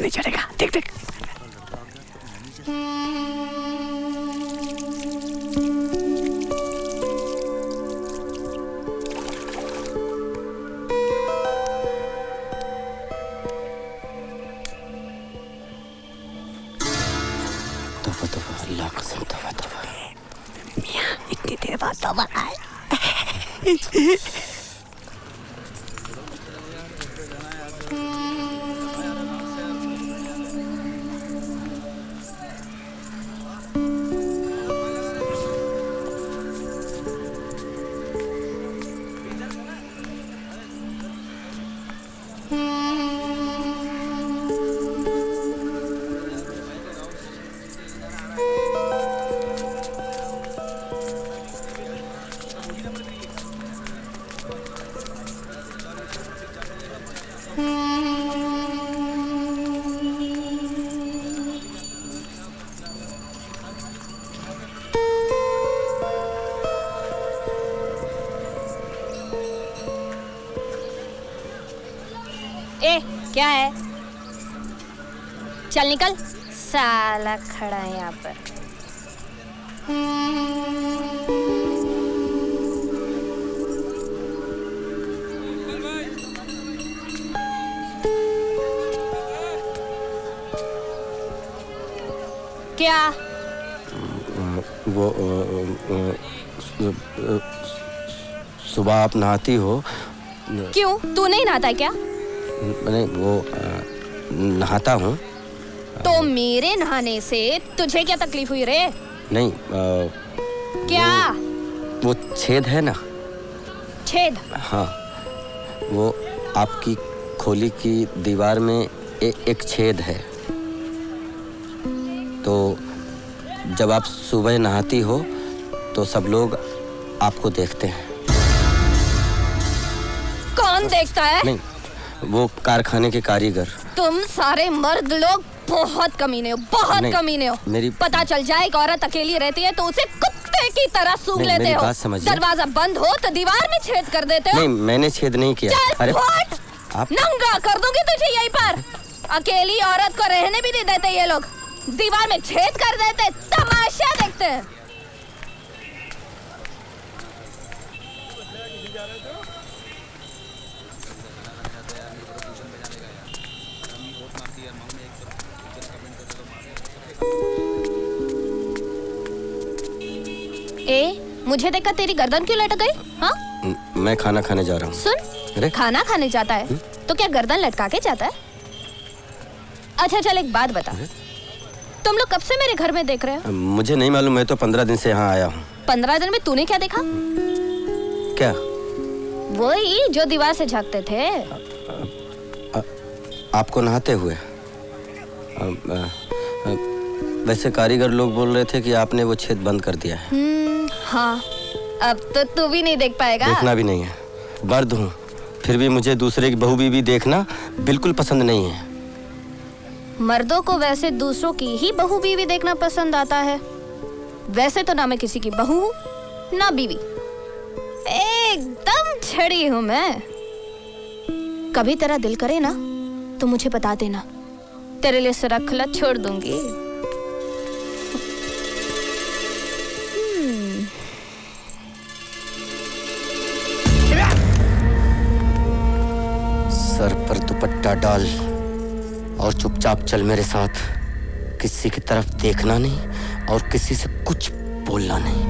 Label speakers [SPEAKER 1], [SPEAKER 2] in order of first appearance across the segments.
[SPEAKER 1] नहीं चढ़ेगा। देख देख।
[SPEAKER 2] अल्लाह कसम तौबा तौबा।
[SPEAKER 1] मियां इतनी देर बाद तौबा आए।
[SPEAKER 3] ए, क्या है? चल निकल। साला खड़ा है यहाँ पर। क्या?
[SPEAKER 2] वो सुबह आप नहाती हो?
[SPEAKER 3] क्यों? तू नहीं नहाता है क्या?
[SPEAKER 2] नहीं, वो नहाता हूँ।
[SPEAKER 3] तो मेरे नहाने से तुझे क्या तकलीफ हुई रे?
[SPEAKER 2] नहीं,
[SPEAKER 3] क्या?
[SPEAKER 2] वो छेद है ना।
[SPEAKER 3] छेद?
[SPEAKER 2] हाँ, वो आपकी खोली की दीवार में एक छेद है। तो जब आप सुबह नहाती हो तो सब लोग आपको देखते हैं।
[SPEAKER 3] कौन देखता है?
[SPEAKER 2] नहीं, वो कारखाने के कारीगर।
[SPEAKER 3] तुम सारे मर्द लोग बहुत कमीने हो, बहुत कमीने हो।
[SPEAKER 2] मेरी
[SPEAKER 3] पता चल जाए एक औरत अकेली रहती है तो उसे कुत्ते की तरह सूंघ लेते हो।
[SPEAKER 2] बात समझिए।
[SPEAKER 3] दरवाजा बंद हो तो दीवार में छेद कर देते हो।
[SPEAKER 2] नहीं, मैंने छेद नहीं किया।
[SPEAKER 3] अरे आप नंगा कर दूंगी तुझे यहीं पर। अकेली औरत को रहने भी नहीं देते ये लोग। दीवार में छेद कर देते, तमाशा देखते हैं। मुझे देखकर तेरी गर्दन क्यों लटक गई? हाँ?
[SPEAKER 2] मैं खाना खाने जा रहा हूँ।
[SPEAKER 3] सुन, खाना खाने जाता है तो क्या गर्दन लटका के जाता है? अच्छा चल एक बात बता, तुम लोग कब से मेरे घर में देख रहे हो?
[SPEAKER 2] मुझे नहीं मालूम, मैं तो 15 दिन से यहाँ आया हूँ।
[SPEAKER 3] 15 दिन में तूने क्या देखा?
[SPEAKER 2] क्या?
[SPEAKER 3] वही जो दीवार से झांकते थे।
[SPEAKER 2] आपको नहाते हुए? वैसे कारीगर लोग बोल रहे थे कि आपने वो छेद बंद कर दिया है।
[SPEAKER 3] हाँ, अब तो तू भी नहीं देख पाएगा।
[SPEAKER 2] देखना भी नहीं है। मर्द हूँ, फिर भी मुझे दूसरे की बहू बीवी देखना बिल्कुल पसंद नहीं है।
[SPEAKER 3] मर्दों को वैसे दूसरों की ही बहू बीवी देखना पसंद आता है। वैसे तो ना मैं किसी की बहू हूँ ना बीवी, एकदम छड़ी हूँ मैं। कभी तेरा दिल करे ना तो मुझे बता देना, तेरे लिए सराख खुला छोड़ दूंगी।
[SPEAKER 2] सर पर दुपट्टा डाल और चुपचाप चल मेरे साथ। किसी की तरफ देखना नहीं और किसी से कुछ बोलना नहीं।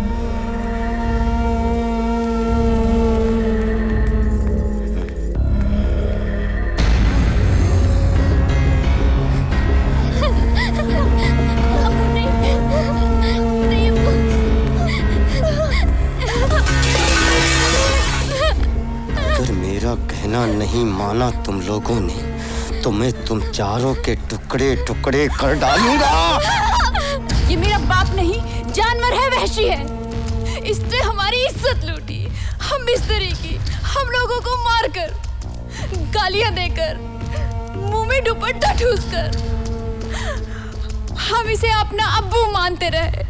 [SPEAKER 2] अगर मेरा कहना नहीं माना तुम लोगों ने तो मैं तुम चारों के टुकड़े टुकड़े कर डालूंगा।
[SPEAKER 3] ये मेरा बाप नहीं, जानवर है, वहशी है। इसने हमारी इज्जत लूटी, हम मिस्त्री की, हम लोगों को मारकर, गालियां देकर, मुंह में दुपट्टा ठूसकर हम इसे अपना अब्बू मानते रहे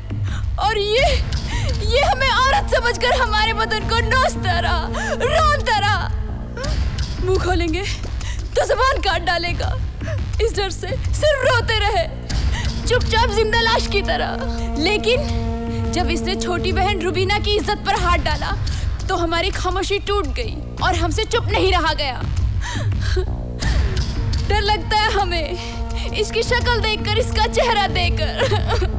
[SPEAKER 3] और ये हमें औरत समझकर हमारे बदन को नोचता रहा, रोता रहा। मुंह खोलेंगे तो ज़बान काट डालेगा, इस डर से सिर्फ रोते रहे, चुपचाप जिंदा लाश की तरह। लेकिन जब इसने छोटी बहन रुबीना की इज्जत पर हाथ डाला तो हमारी खामोशी टूट गई और हमसे चुप नहीं रहा गया। डर लगता है हमें इसकी शक्ल देखकर, इसका चेहरा देखकर।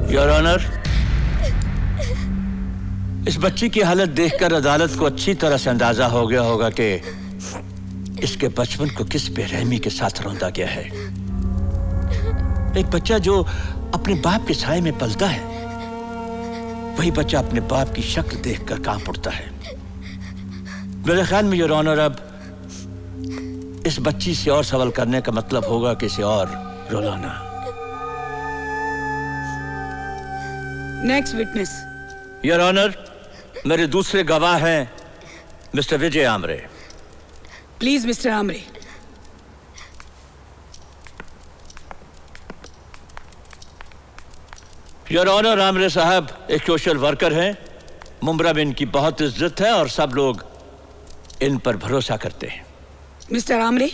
[SPEAKER 4] योर ऑनर, इस बच्ची की हालत देखकर अदालत को अच्छी तरह से अंदाजा हो गया होगा कि इसके बचपन को किस बेरहमी के साथ रौंदा गया है। एक बच्चा जो अपने बाप के साए में पलता है, वही बच्चा अपने बाप की शक्ल देखकर कांप उठता है। मेरे ख्याल में योर ऑनर, अब इस बच्ची से और सवाल करने का मतलब होगा कि इसे और रुलाना।
[SPEAKER 5] Next witness.
[SPEAKER 4] योर ऑनर, मेरे दूसरे गवाह हैं mister Vijay Amre.
[SPEAKER 5] Please mister Amre.
[SPEAKER 4] Your honour, Amre साहब एक सोशल वर्कर हैं। मुंब्रा में इनकी बहुत इज्जत है और सब लोग इन पर भरोसा करते हैं।
[SPEAKER 5] मिस्टर आमरे,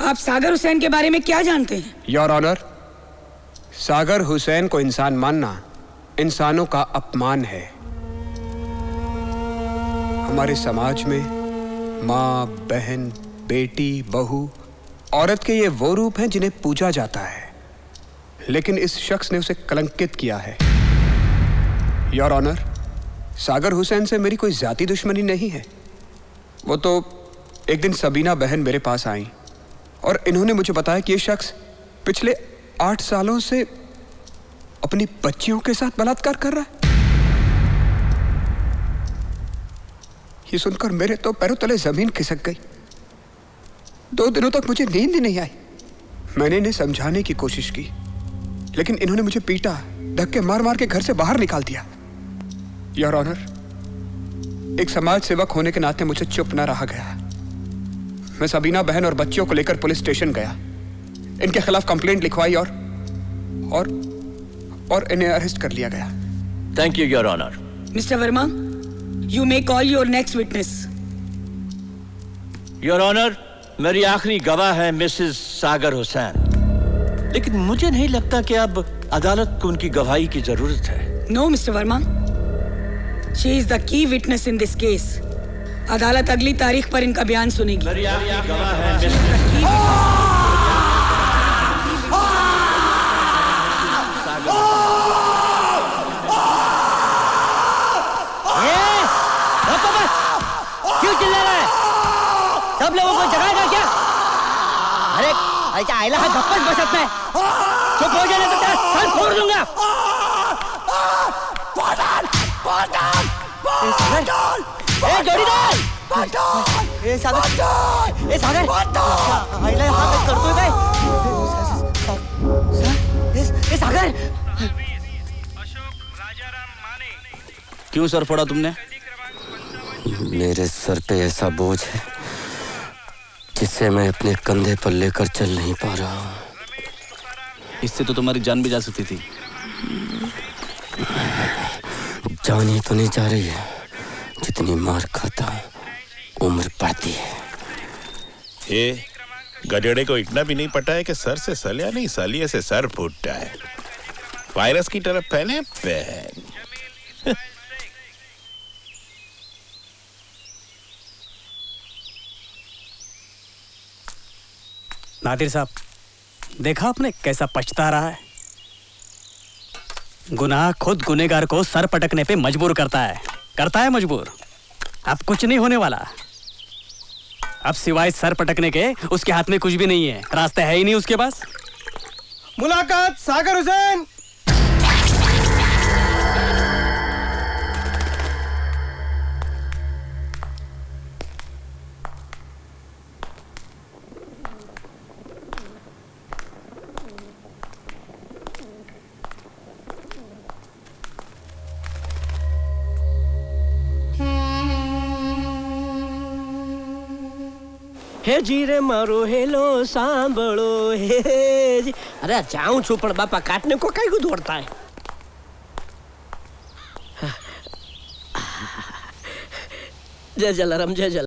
[SPEAKER 5] आप सागर हुसैन के बारे में क्या जानते हैं?
[SPEAKER 6] योर ऑनर, सागर हुसैन को इंसान मानना इंसानों का अपमान है। हमारे समाज में माँ, बहन, बेटी, बहू, औरत के ये वो रूप हैं जिन्हें पूजा जाता है, लेकिन इस शख्स ने उसे कलंकित किया है। योर ऑनर, सागर हुसैन से मेरी कोई जाती दुश्मनी नहीं है। वो तो एक दिन सबीना बहन मेरे पास आई और इन्होंने मुझे बताया कि ये शख्स पिछले 8 सालों से अपनी बच्चियों के साथ बलात्कार कर रहा है। ये सुनकर मेरे तो पैरों तले जमीन खिसक गई। 2 दिनों तक मुझे नींद ही नहीं आई। मैंने इन्हें समझाने की कोशिश की, लेकिन इन्होंने मुझे पीटा, धक्के मार मार के घर से बाहर निकाल दिया। योर ऑनर, एक समाज सेवक होने के नाते मुझे चुप न रहा गया। मैं सबीना बहन और बच्चियों को लेकर पुलिस स्टेशन गया, इनके खिलाफ कंप्लेंट लिखवाई और इन्हें अरेस्ट कर लिया गया।
[SPEAKER 4] Thank you your honour.
[SPEAKER 5] Mister Verma, you may call your next witness.
[SPEAKER 4] Your honour, मेरी आखिरी गवाह है मिसेस सागर हुसैन, लेकिन मुझे नहीं लगता कि अब अदालत को उनकी गवाही की जरूरत है।
[SPEAKER 5] No mister Verma, she is the key witness in this case. अदालत अगली तारीख पर इनका बयान सुनेगी।
[SPEAKER 4] मेरी आखिरी गवाह है मिसेस
[SPEAKER 1] क्यों चिल्ला रहा है? सब लोगों को जगाएगा क्या? अरे ऐसा आइला है धप्पस बसत में। चुप हो जाने तो तेरा सर फोड़ दूंगा। जोड़ीदार! ए सागर! आइला हाथ कर दो बे। सागर!
[SPEAKER 7] क्यों सर फोड़ा तुमने?
[SPEAKER 2] मेरे सर पे ऐसा बोझ है जिसे मैं अपने कंधे पर लेकर चल नहीं पा रहा हूँ।
[SPEAKER 7] इससे तो तुम्हारी जान भी जा सकती थी।
[SPEAKER 2] जान ही तो नहीं जा रही है, जितनी मार खाता हूँ उम्र बढ़ती है।
[SPEAKER 8] ये गधेड़े को इतना भी नहीं पता है कि सर से सलिया नहीं, सलिए से सर फूटता है। वायरस की तरफ फैले बहन।
[SPEAKER 9] नादिर साहब, देखा आपने कैसा पछता रहा है। गुनाह खुद गुनहगार को सर पटकने पे मजबूर करता है मजबूर। अब कुछ नहीं होने वाला। अब सिवाय सर पटकने के उसके हाथ में कुछ भी नहीं है, रास्ता है ही नहीं उसके पास।
[SPEAKER 6] मुलाकात सागर हुसैन।
[SPEAKER 1] હે જીરે મારો હેલો સાંભળો હે જી. અરે જાઉં છું પણ બાપા કાટને કો કઈ ગુદ વળતા હે. જય જલારામ જય જલારામ.